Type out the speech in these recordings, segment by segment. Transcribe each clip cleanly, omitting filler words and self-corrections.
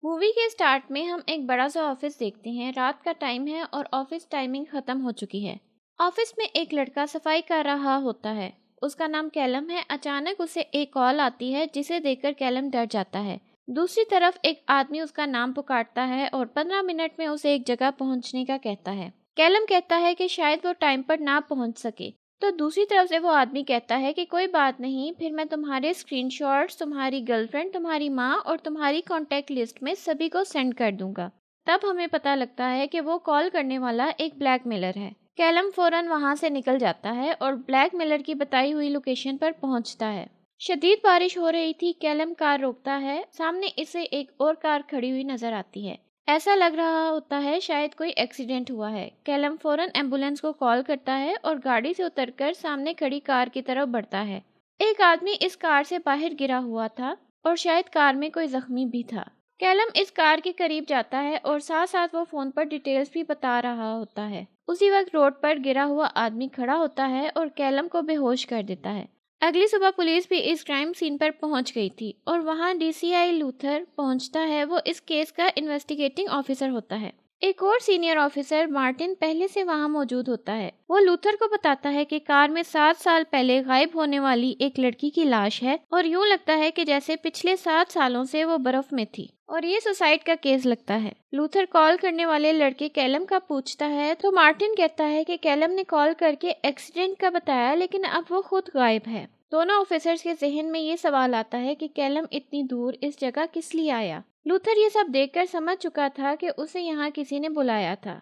Movie के start में हम एक बड़ा सा ऑफिस देखते हैं। रात का टाइम है और ऑफिस टाइमिंग खत्म हो चुकी है। ऑफिस में एक लड़का सफाई कर रहा होता है। उसका नाम कैलम है। अचानक उसे एक कॉल आती है जिसे देखकर कैलम डर जाता है। दूसरी तरफ एक आदमी उसका नाम पुकारता है और 15 मिनट में उसे एक जगह पहुंचने का कहता है। कैलम कहता है कि शायद वो टाइम पर ना पहुंच सके। तो दूसरी तरफ से वो आदमी कहता है कि कोई बात नहीं, फिर मैं तुम्हारे स्क्रीनशॉट्स, तुम्हारी गर्लफ्रेंड, तुम्हारी माँ और तुम्हारी कांटेक्ट लिस्ट में सभी को सेंड कर दूंगा। तब हमें पता लगता है कि वो कॉल करने वाला एक ब्लैकमेलर है। कैलम फौरन वहां से निकल जाता है और ब्लैकमेलर की बताई हुई लोकेशन पर पहुंचता है। शदीद बारिश हो रही थी। कैलम कार रोकता है। सामने इसे एक और कार खड़ी हुई नजर आती है। ऐसा लग रहा होता है शायद कोई एक्सीडेंट हुआ है। कैलम फौरन एम्बुलेंस को कॉल करता है और गाड़ी से उतरकर सामने खड़ी कार की तरफ बढ़ता है। एक आदमी इस कार से बाहर गिरा हुआ था और शायद कार में कोई जख्मी भी था। कैलम इस कार के करीब जाता है और साथ साथ वो फोन पर डिटेल्स भी बता रहा होता है। उसी वक्त रोड पर गिरा हुआ आदमी खड़ा होता है और कैलम को बेहोश कर देता है। अगली सुबह पुलिस भी इस क्राइम सीन पर पहुंच गई थी और वहां डीसीआई लूथर पहुंचता है। वो इस केस का इन्वेस्टिगेटिंग ऑफिसर होता है। एक और सीनियर ऑफिसर मार्टिन पहले से वहां मौजूद होता है। वो लूथर को बताता है कि कार में 7 साल पहले गायब होने वाली एक लड़की की लाश है और यूं लगता है कि जैसे पिछले 7 सालों से वो बर्फ में थी और ये सुसाइड का केस लगता है। लूथर कॉल करने वाले लड़के कैलम का पूछता है तो मार्टिन कहता है कि कैलम ने कॉल करके एक्सीडेंट का बताया, लेकिन अब वो खुद गायब है। दोनों ऑफिसर्स के जहन में ये सवाल आता है कि कैलम इतनी दूर इस जगह किस लिए आया। लूथर ये सब देखकर समझ चुका था कि उसे यहाँ किसी ने बुलाया था।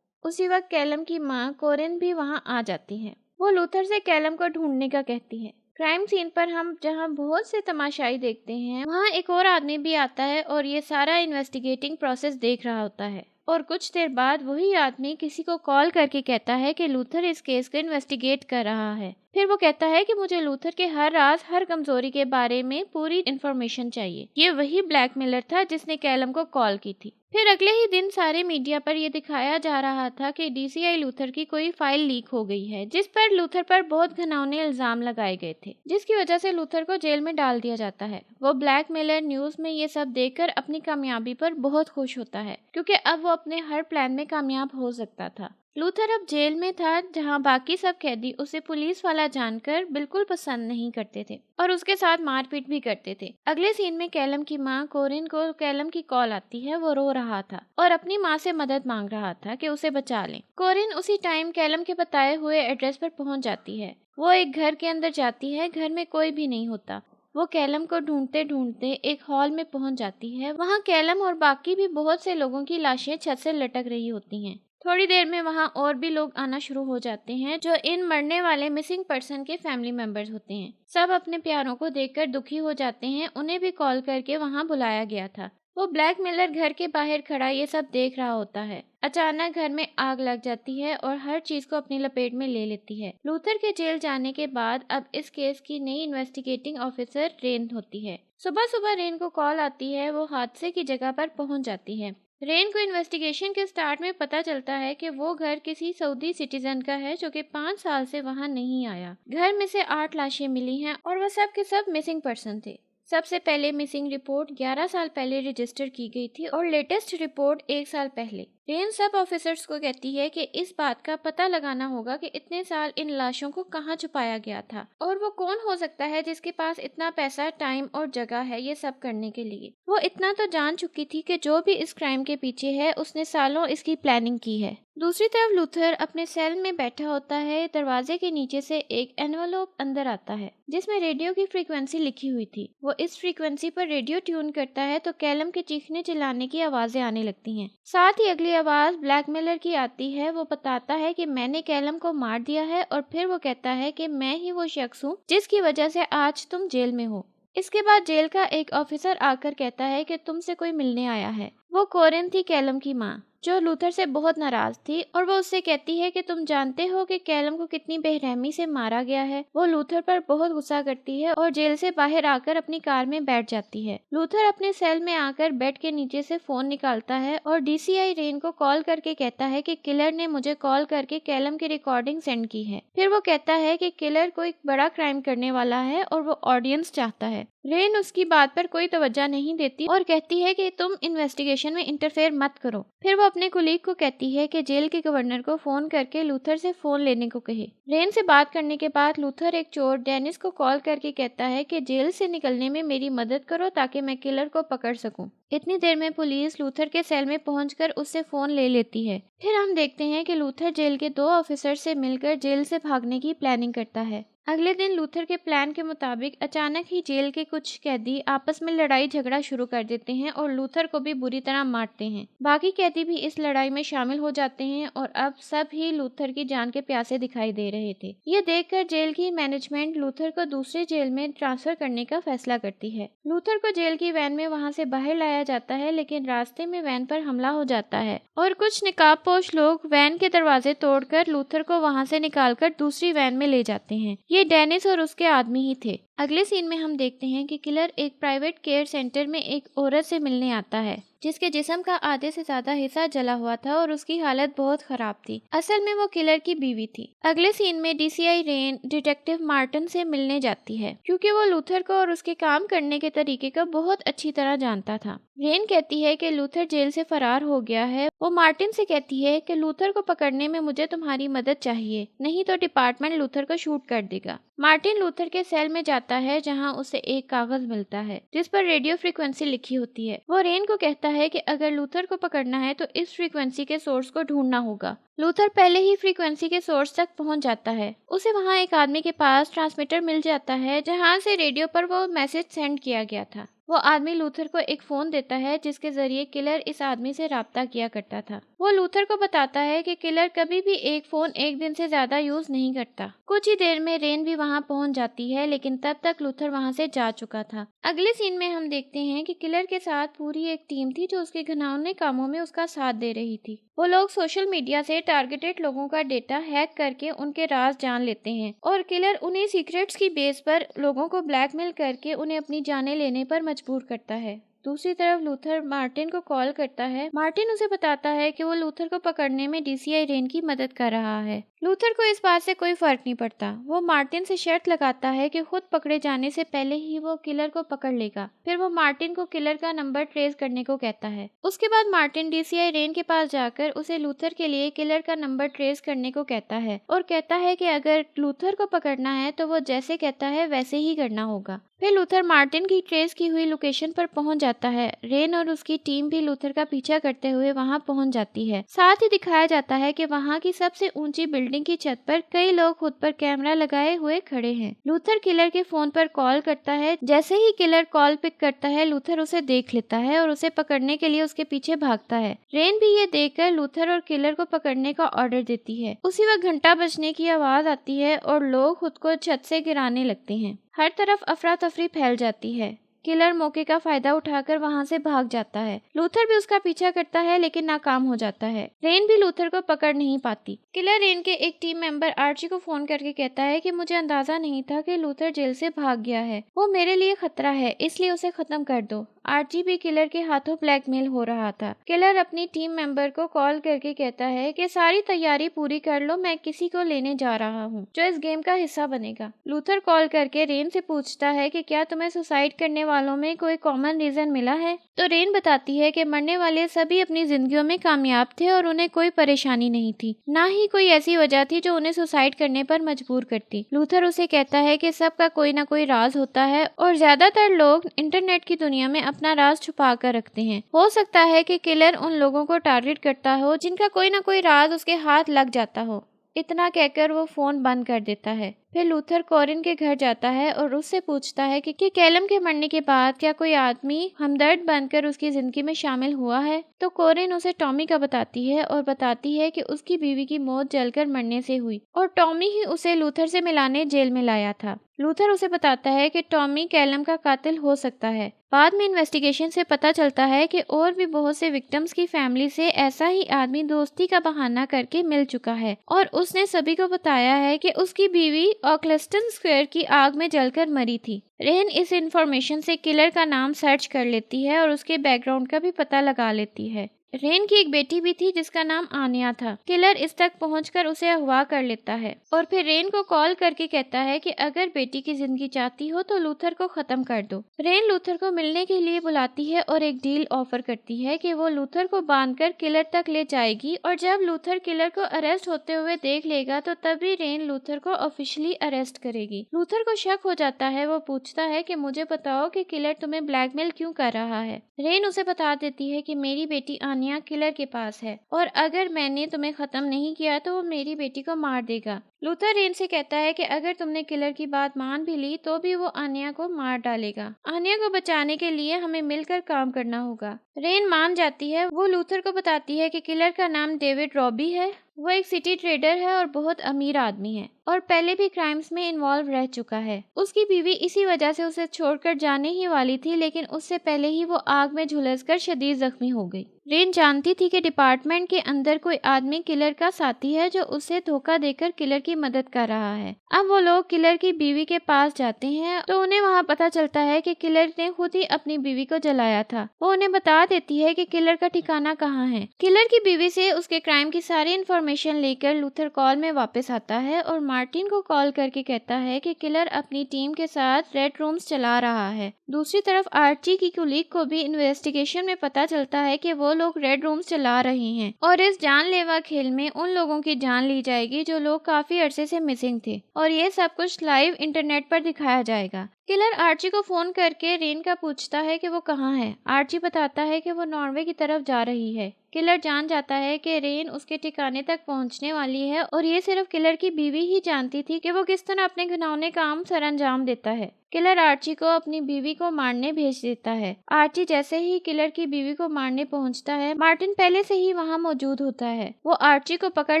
उसी वक्त कैलम की माँ कोरिन भी वहाँ आ जाती है। वो लूथर से कैलम को ढूंढने का कहती है। क्राइम सीन पर हम जहाँ बहुत से तमाशाई देखते हैं, वहाँ एक और आदमी भी आता है और ये सारा इन्वेस्टिगेटिंग प्रोसेस देख रहा होता है। और कुछ देर बाद वही आदमी किसी को कॉल करके कहता है कि लूथर इस केस को इन्वेस्टिगेट कर रहा है। फिर वो कहता है कि मुझे लूथर के हर राज, हर कमजोरी के बारे में पूरी इन्फॉर्मेशन चाहिए। ये वही ब्लैकमेलर था जिसने कैलम को कॉल की थी। फिर अगले ही दिन सारे मीडिया पर यह दिखाया जा रहा था कि डीसीआई लूथर की कोई फाइल लीक हो गई है, जिस पर लूथर पर बहुत घिनौने इल्जाम लगाए गए थे, जिसकी वजह से लूथर को जेल में डाल दिया जाता है। वो ब्लैकमेलर न्यूज में ये सब देखकर अपनी कामयाबी पर बहुत खुश होता है, क्योंकि अब वो अपने हर प्लान में कामयाब हो सकता था। लूथर अब जेल में था, जहां बाकी सब कैदी उसे पुलिस वाला जानकर बिल्कुल पसंद नहीं करते थे और उसके साथ मारपीट भी करते थे। अगले सीन में कैलम की माँ कोरिन को कैलम की कॉल आती है। वो रो रहा था और अपनी माँ से मदद मांग रहा था कि उसे बचा लें। कोरिन उसी टाइम कैलम के बताए हुए एड्रेस पर पहुंच जाती है। वो एक घर के अंदर जाती है। घर में कोई भी नहीं होता। वो कैलम को ढूंढते ढूंढते एक हॉल में पहुंच जाती है। वहाँ कैलम और बाकी भी बहुत से लोगों की लाशें छत से लटक रही होती हैं। थोड़ी देर में वहाँ और भी लोग आना शुरू हो जाते हैं, जो इन मरने वाले मिसिंग पर्सन के फैमिली मेंबर्स होते हैं। सब अपने प्यारों को देखकर दुखी हो जाते हैं। उन्हें भी कॉल करके वहाँ बुलाया गया था। वो ब्लैकमेलर घर के बाहर खड़ा ये सब देख रहा होता है। अचानक घर में आग लग जाती है और हर चीज को अपनी लपेट में ले लेती है। लूथर के जेल जाने के बाद अब इस केस की नई इन्वेस्टिगेटिंग ऑफिसर रेन होती है। सुबह सुबह रेन को कॉल आती है। वो हादसे की जगह पर पहुंच जाती है। रेन को इन्वेस्टिगेशन के स्टार्ट में पता चलता है कि वो घर किसी सऊदी सिटीजन का है, जो कि 5 साल से वहां नहीं आया। घर में से 8 लाशें मिली हैं और वह सब के सब मिसिंग पर्सन थे। सबसे पहले मिसिंग रिपोर्ट 11 साल पहले रजिस्टर की गई थी और लेटेस्ट रिपोर्ट 1 साल पहले। रेन सब ऑफिसर्स को कहती है कि इस बात का पता लगाना होगा कि इतने साल इन लाशों को कहाँ छुपाया गया था और वो कौन हो सकता है जिसके पास इतना पैसा, टाइम और जगह है ये सब करने के लिए। वो इतना तो जान चुकी थी कि जो भी इस क्राइम के पीछे है उसने सालों इसकी प्लानिंग की है। दूसरी तरफ लूथर अपने सेल में बैठा होता है। दरवाजे के नीचे से एक एनवलप अंदर आता है जिसमें रेडियो की फ्रीक्वेंसी लिखी हुई थी। वो इस फ्रीक्वेंसी पर रेडियो ट्यून करता है तो कैलम के चीखने चिल्लाने की आवाजें आने लगती हैं। साथ ही अगली आवाज ब्लैकमेलर की आती है। वो बताता है कि मैंने कैलम को मार दिया है और फिर वो कहता है कि मैं ही वो शख्स हूँ जिसकी वजह से आज तुम जेल में हो। इसके बाद जेल का एक ऑफिसर आकर कहता है कि तुमसे कोई मिलने आया है। वो कोरिन थी, कैलम की माँ, जो लूथर से बहुत नाराज थी और वो उससे कहती है कि तुम जानते हो कि कैलम को कितनी बेरहमी से मारा गया है। वो लूथर पर बहुत गुस्सा करती है और जेल से बाहर आकर अपनी कार में बैठ जाती है। लूथर अपने सेल में आकर बेड के नीचे से फोन निकालता है और डीसीआई रेन को कॉल करके कहता है कि किलर ने मुझे कॉल करके कैलम की रिकॉर्डिंग सेंड की है। फिर वो कहता है कि किलर कोई बड़ा क्राइम करने वाला है और वो ऑडियंस चाहता है। रेन उसकी बात पर कोई तवज्जो नहीं देती और कहती है कि तुम इन्वेस्टिगेशन में इंटरफेयर मत करो। फिर वो अपने कुलीग को कहती है कि जेल के गवर्नर को फोन करके लूथर से फोन लेने को कहे। रेन से बात करने के बाद लूथर एक चोर डेनिस को कॉल करके कहता है कि जेल से निकलने में मेरी मदद करो ताकि मैं किलर को पकड़ सकूं। इतनी देर में पुलिस लूथर के सेल में पहुंचकर उससे फोन ले लेती है। फिर हम देखते हैं कि लूथर जेल के 2 ऑफिसर से मिलकर जेल से भागने की प्लानिंग करता है। अगले दिन लूथर के प्लान के मुताबिक अचानक ही जेल के कुछ कैदी आपस में लड़ाई झगड़ा शुरू कर देते हैं और लूथर को भी बुरी तरह मारते हैं। बाकी कैदी भी इस लड़ाई में शामिल हो जाते हैं और अब सब ही लूथर की जान के प्यासे दिखाई दे रहे थे। ये देखकर जेल की मैनेजमेंट लूथर को दूसरे जेल में ट्रांसफर करने का फैसला करती है। लूथर को जेल की वैन में वहां से बाहर लाया जाता है, लेकिन रास्ते में वैन पर हमला हो जाता है और कुछ नकाबपोश लोग वैन के दरवाजे तोड़कर लूथर को वहां से निकालकर दूसरी वैन में ले जाते हैं। ये डेनिस और उसके आदमी ही थे। अगले सीन में हम देखते हैं कि किलर एक प्राइवेट केयर सेंटर में एक औरत से मिलने आता है जिसके जिस्म का आधे से ज्यादा हिस्सा जला हुआ था और उसकी हालत बहुत खराब थी। असल में वो किलर की बीवी थी। अगले सीन में डीसीआई रेन डिटेक्टिव मार्टिन से मिलने जाती है क्योंकि वो लूथर को और उसके काम करने के तरीके को बहुत अच्छी तरह जानता था। रेन कहती है कि लूथर जेल से फरार हो गया है। वो मार्टिन से कहती है कि लूथर को पकड़ने में मुझे तुम्हारी मदद चाहिए, नहीं तो डिपार्टमेंट लूथर को शूट कर देगा। मार्टिन लूथर के सेल में जाता है जहां उसे एक कागज मिलता है जिस पर रेडियो फ्रीक्वेंसी लिखी होती है। वो रेन को कहता है कि अगर लूथर को पकड़ना है तो इस फ्रीक्वेंसी के सोर्स को ढूंढना होगा। लूथर पहले ही फ्रीक्वेंसी के सोर्स तक पहुंच जाता है। उसे वहां एक आदमी के पास ट्रांसमीटर मिल जाता है जहां से रेडियो पर वो मैसेज सेंड किया गया था। वो आदमी लूथर को एक फोन देता है जिसके जरिए किलर इस आदमी से राब्ता किया करता था। वो लूथर को बताता है कि किलर कभी भी एक फोन एक दिन से ज्यादा यूज नहीं करता। कुछ ही देर में रेन भी वहां पहुंच जाती है, लेकिन तब तक लूथर वहां से जा चुका था। अगले सीन में हम देखते हैं कि किलर के साथ पूरी एक टीम थी जो उसके घिनौने कामों में उसका साथ दे रही थी। वो लोग सोशल मीडिया से टारगेटेड लोगों का डेटा हैक करके उनके राज जान लेते हैं और किलर उन्हें सीक्रेट्स की बेस पर लोगों को ब्लैकमेल करके उन्हें अपनी जानें लेने पर मजबूर करता है। दूसरी तरफ लूथर मार्टिन को कॉल करता है। मार्टिन उसे बताता है कि वो लूथर को पकड़ने में डीसीआई रेन की मदद कर रहा है। लूथर को इस बात से कोई फर्क नहीं पड़ता। वो मार्टिन से शर्त लगाता है कि खुद पकड़े जाने से पहले ही वो किलर को पकड़ लेगा। फिर वो मार्टिन को किलर का नंबर ट्रेस करने को कहता है। उसके बाद मार्टिन डीसीआई रेन के पास जाकर उसे लूथर के लिए किलर का नंबर ट्रेस करने को कहता है और कहता है कि अगर लूथर को पकड़ना है तो वो जैसे कहता है वैसे ही करना होगा। फिर लूथर मार्टिन की ट्रेस की हुई लोकेशन पर पहुंच जाता है। रेन और उसकी टीम भी लूथर का पीछा करते हुए वहां पहुंच जाती है। साथ ही दिखाया जाता है कि वहां की सबसे ऊंची बिल्डिंग की छत पर कई लोग खुद पर कैमरा लगाए हुए खड़े हैं। लूथर किलर के फोन पर कॉल करता है। जैसे ही किलर कॉल पिक करता है लूथर उसे देख लेता है और उसे पकड़ने के लिए उसके पीछे भागता है। रेन भी ये देखकर लूथर और किलर को पकड़ने का ऑर्डर देती है। उसी वक्त घंटा बजने की आवाज आती है और लोग खुद को छत से गिराने लगते हैं। हर तरफ अफरा तफरी फैल जाती है। किलर मौके का फायदा उठाकर वहां से भाग जाता है। लूथर भी उसका पीछा करता है लेकिन नाकाम हो जाता है। रेन भी लूथर को पकड़ नहीं पाती। किलर रेन के एक टीम मेंबर आर्ची को फोन करके कहता है कि मुझे अंदाजा नहीं था कि लूथर जेल से भाग गया है। वो मेरे लिए खतरा है, इसलिए उसे खत्म कर दो। आर्ची भी किलर के हाथों ब्लैकमेल हो रहा था। किलर अपनी टीम मेंबर को कॉल करके कहता है कि सारी तैयारी पूरी कर लो, मैं किसी को लेने जा रहा हूँ जो इस गेम का हिस्सा बनेगा। लूथर कॉल करके रेन से पूछता है कि क्या तुम्हें सुसाइड करने वालों में कोई कॉमन रीजन मिला है। तो रेन बताती है कि मरने वाले सभी अपनी जिंदगियों में कामयाब थे और उन्हें कोई परेशानी नहीं थी, ना ही कोई ऐसी वजह थी जो उन्हें सुसाइड करने पर मजबूर करती। लूथर उसे कहता है कि सबका कोई ना कोई राज होता है और ज्यादातर लोग इंटरनेट की दुनिया में अपना राज छुपा कर रखते हैं। हो सकता है कि किलर उन लोगों को टारगेट करता हो जिनका कोई ना कोई राज उसके हाथ लग जाता हो। इतना कहकर वो फोन बंद कर देता है। फिर लूथर कोरिन के घर जाता है और उससे पूछता है कि कैलम के मरने के बाद क्या कोई आदमी हमदर्द बनकर उसकी जिंदगी में शामिल हुआ है। तो कोरिन उसे टॉमी का बताती है और बताती है कि उसकी बीवी की मौत जलकर मरने से हुई और टॉमी ही उसे लूथर से मिलाने जेल में लाया था। लूथर उसे बताता है कि टॉमी कैलम का कातिल हो सकता है। बाद में इन्वेस्टिगेशन से पता चलता है कि और भी बहुत से विक्टिम्स की फैमिली से ऐसा ही आदमी दोस्ती का बहाना करके मिल चुका है और उसने सभी को बताया है कि उसकी बीवी ऑकलेस्टन स्क्वायर की आग में जलकर मरी थी। रेन इस इंफॉर्मेशन से किलर का नाम सर्च कर लेती है और उसके बैकग्राउंड का भी पता लगा लेती है। रेन की एक बेटी भी थी जिसका नाम आन्या था। किलर इस तक पहुंचकर उसे अगवा कर लेता है और फिर रेन को कॉल करके कहता है कि अगर बेटी की जिंदगी चाहती हो तो लूथर को खत्म कर दो। रेन लूथर को मिलने के लिए बुलाती है और एक डील ऑफर करती है कि वो लूथर को बांधकर किलर तक ले जाएगी और जब लूथर किलर को अरेस्ट होते हुए देख लेगा तो तभी रेन लूथर को ऑफिशियली अरेस्ट करेगी। लूथर को शक हो जाता है। वो पूछता है कि मुझे बताओ कि किलर तुम्हें ब्लैकमेल क्यों कर रहा है। रेन उसे बता देती है कि मेरी बेटी आन्या किलर के पास है और अगर मैंने तुम्हें खत्म नहीं किया तो वो मेरी बेटी को मार देगा। लूथर रेन से कहता है कि अगर तुमने किलर की बात मान भी ली तो भी वो आन्या को मार डालेगा। आन्या को बचाने के लिए हमें मिलकर काम करना होगा। रेन मान जाती है। वो लूथर को बताती है कि किलर का नाम डेविड रॉबी है। वो एक सिटी ट्रेडर है और बहुत अमीर आदमी है और पहले भी क्राइम्स में इन्वॉल्व रह चुका है। उसकी बीवी इसी वजह से उसे छोड़कर जाने ही वाली थी, लेकिन उससे पहले ही वो आग में झुलसकर शदीद जख्मी हो गई। रेन जानती थी कि डिपार्टमेंट के अंदर कोई आदमी किलर का साथी है जो उसे धोखा देकर किलर की मदद कर रहा है। अब वो लोग किलर की बीवी के पास जाते हैं तो उन्हें वहाँ पता चलता है कि किलर ने खुद ही अपनी बीवी को जलाया था। वो उन्हें बता देती है कि किलर का ठिकाना कहाँ है। किलर की बीवी से उसके क्राइम की सारी इन्फॉर्मेशन लेकर लूथर कॉल में वापस आता है और मार्टिन को कॉल करके कहता है कि किलर अपनी टीम के साथ रेड रूम्स चला रहा है। दूसरी तरफ आर्ची की कुलीग को भी इन्वेस्टिगेशन में पता चलता है कि वो लोग रेड रूम्स चला रहे हैं और इस जानलेवा खेल में उन लोगों की जान ली जाएगी जो लोग काफी अरसे से मिसिंग थे और ये सब कुछ लाइव इंटरनेट पर दिखाया जाएगा। किलर आर्ची को फोन करके रेन का पूछता है कि वो कहाँ है। आर्ची बताता है कि वो नॉर्वे की तरफ जा रही है। किलर जान जाता है कि रेन उसके ठिकाने तक पहुंचने वाली है और ये सिर्फ किलर की बीवी ही जानती थी कि वो किस तरह अपने घिनौने काम सरअंजाम देता है। किलर आर्ची को अपनी बीवी को मारने भेज देता है। आर्ची जैसे ही किलर की बीवी को मारने पहुंचता है, मार्टिन पहले से ही वहां मौजूद होता है। वो आर्ची को पकड़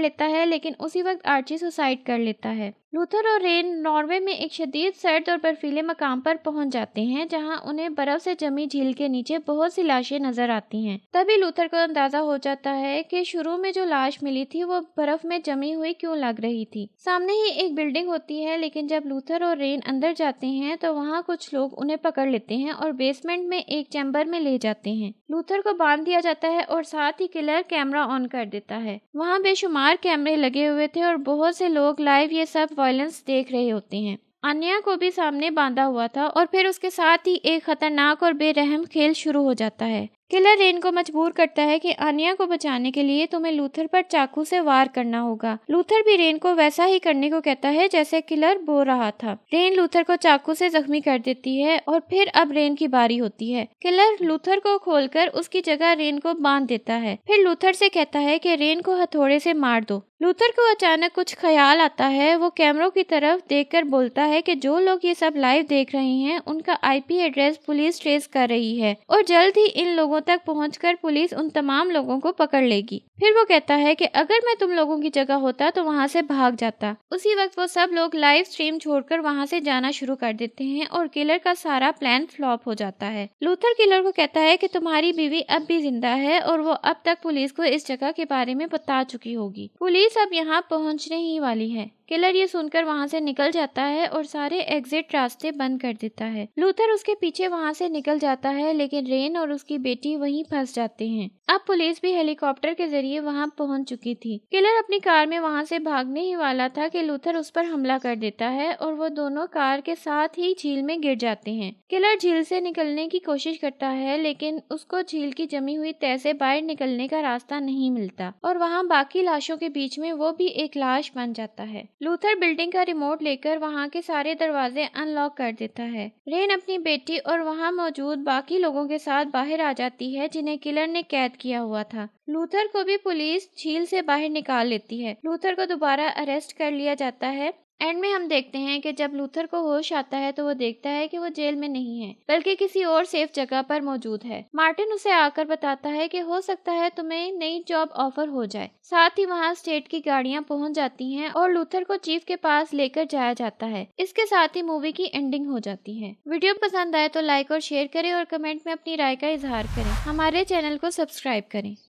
लेता है लेकिन उसी वक्त आर्ची सुसाइड कर लेता है। लूथर और रेन नॉर्वे में एक शदीद सर्द और बर्फीले मकाम पर पहुंच जाते हैं जहां उन्हें बर्फ से जमी झील के नीचे बहुत सी लाशें नजर आती हैं। तभी लूथर को अंदाजा हो जाता है कि शुरू में जो लाश मिली थी वो बर्फ में जमी हुई क्यों लग रही थी। सामने ही एक बिल्डिंग होती है लेकिन जब लूथर और रेन अंदर जाते हैं तो वहाँ कुछ लोग उन्हें पकड़ लेते हैं और बेसमेंट में एक चैम्बर में ले जाते हैं। लूथर को बांध दिया जाता है और साथ ही किलर कैमरा ऑन कर देता है। वहाँ बेशुमार कैमरे लगे हुए थे और बहुत से लोग लाइव ये सब वायलेंस देख रहे होते हैं। अन्या को भी सामने बांधा हुआ था और फिर उसके साथ ही एक खतरनाक और बेरहम खेल शुरू हो जाता है। किलर रेन को मजबूर करता है कि आन्या को बचाने के लिए तुम्हें लूथर पर चाकू से वार करना होगा। लूथर भी रेन को वैसा ही करने को कहता है जैसे किलर बोल रहा था। रेन लूथर को चाकू से जख्मी कर देती है और फिर अब रेन की बारी होती है। किलर लूथर को खोलकर उसकी जगह रेन को बांध देता है। फिर लूथर से कहता है कि रेन को हथौड़े से मार दो। लूथर को अचानक कुछ ख्याल आता है। वो कैमरों की तरफ देखकर बोलता है कि जो लोग ये सब लाइव देख रहे हैं उनका आईपी एड्रेस पुलिस ट्रेस कर रही है और जल्द ही इन लोगों तक पहुंचकर पुलिस उन तमाम लोगों को पकड़ लेगी। फिर वो कहता है कि अगर मैं तुम लोगों की जगह होता तो वहां से भाग जाता। उसी वक्त वो सब लोग लाइव स्ट्रीम छोड़कर वहां से जाना शुरू कर देते हैं और किलर का सारा प्लान फ्लॉप हो जाता है। लूथर किलर को कहता है कि तुम्हारी बीवी अब भी जिंदा है और वो अब तक पुलिस को इस जगह के बारे में बता चुकी होगी। पुलिस अब यहाँ पहुँचने ही वाली है। किलर ये सुनकर वहाँ से निकल जाता है और सारे एग्जिट रास्ते बंद कर देता है। लूथर उसके पीछे वहाँ से निकल जाता है लेकिन रेन और उसकी बेटी वहीं फंस जाते हैं। अब पुलिस भी हेलीकॉप्टर के जरिए वहाँ पहुँच चुकी थी। किलर अपनी कार में वहाँ से भागने ही वाला था कि लूथर उस पर हमला कर देता है और वो दोनों कार के साथ ही झील में गिर जाते हैं। किलर झील से निकलने की कोशिश करता है लेकिन उसको झील की जमी हुई तह से बाहर निकलने का रास्ता नहीं मिलता और वहाँ बाकी लाशों के बीच में वो भी एक लाश बन जाता है। लूथर बिल्डिंग का रिमोट लेकर वहाँ के सारे दरवाजे अनलॉक कर देता है। रेन अपनी बेटी और वहाँ मौजूद बाकी लोगों के साथ बाहर आ जाती है जिन्हें किलर ने कैद किया हुआ था। लूथर को भी पुलिस झील से बाहर निकाल लेती है। लूथर को दोबारा अरेस्ट कर लिया जाता है। एंड में हम देखते हैं कि जब लूथर को होश आता है तो वो देखता है कि वो जेल में नहीं है बल्कि किसी और सेफ जगह पर मौजूद है। मार्टिन उसे आकर बताता है कि हो सकता है तुम्हें नई जॉब ऑफर हो जाए। साथ ही वहाँ स्टेट की गाड़ियाँ पहुँच जाती हैं और लूथर को चीफ के पास लेकर जाया जाता है। इसके साथ ही मूवी की एंडिंग हो जाती है। वीडियो पसंद आए तो लाइक और शेयर करें और कमेंट में अपनी राय का इजहार करें। हमारे चैनल को सब्सक्राइब करें।